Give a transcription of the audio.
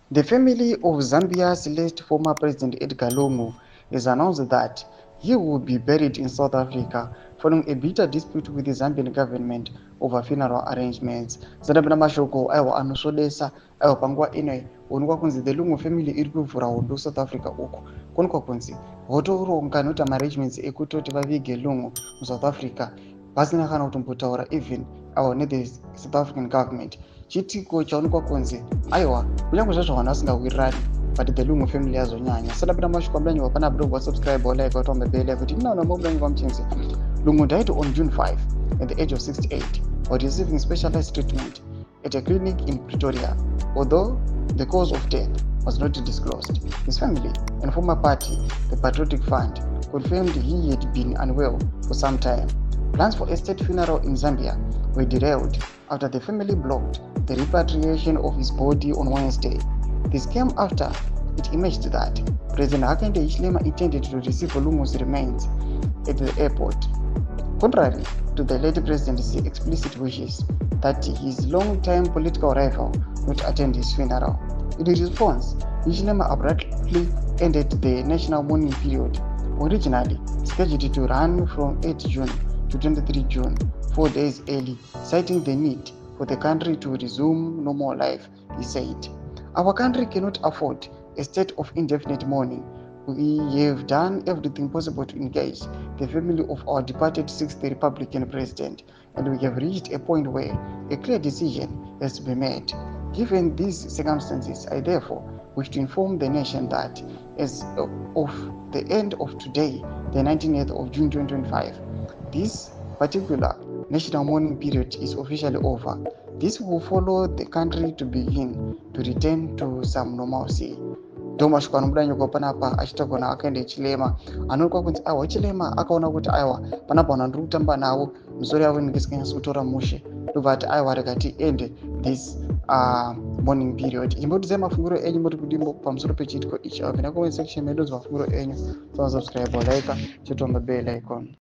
The family of Zambia's late former President Edgar Lungu has announced that he will be buried in South Africa following a bitter dispute with the Zambian government over funeral arrangements. Zadabina mashoko aiwa anosvodesa aiwa panguva ino onekwa kunzi the Lungu family iri kuvhura hondo South Africa uko kuonekwa kunzi votoronga noita maarrangements ekutoti vavige Lungu muSouth Africa pasina kana kutombotaura even avo nethe South African government. Chitiko chaonekwa kunzi aiwa kunyange zvazvo vanhu vasingawirirani but the Lungu family yazonyanya. Sadapita mashoko amudanyi pana blog subscribe like watombe bell kuti mnaona mamudanyi vamuchinzi Lungu died on June 5 at the age of 68 while receiving specialized treatment at a clinic in Pretoria, although the cause of death was not disclosed. His family and former party, the Patriotic Front, confirmed he had been unwell for some time. Plans for a state funeral in Zambia were derailed after the family blocked the repatriation of his body on Wednesday. This came after it emerged that President Hakainde Hichilema intended to receive Lungu's remains at the airport, contrary to the late president's explicit wishes that his long-time political rival not attend his funeral. In response, Hichilema abruptly ended the national mourning period, originally scheduled to run from 8 June to 23 June, 4 days early, citing the need for the country to resume normal life, he said. Our country cannot afford a state of indefinite mourning. We have done everything possible to engage the family of our departed 6th Republican president, and we have reached a point where a clear decision has to be made. Given these circumstances, I therefore wish to inform the nation that as of the end of today, the 19th of June 2025, this particular national mourning period is officially over. This will follow the country to begin to return to some normalcy. Domashiko anomudanyi panapa achitogona akaenda Hichilema anoonekwa kunzi aiwa Hichilema akaona kuti aiwa panapa vanhu vandiri kutamba navo misoro yavo inenge isikanyatsi kutora mushe ndobva ati aiwa rekati ende this morning period. Imbotizai mafungiro enyu muri kudimbo pamusoro pechiitiko ichi. Pindai comment section medu mafungiro enyu. Subscribe like chitombe bell icon.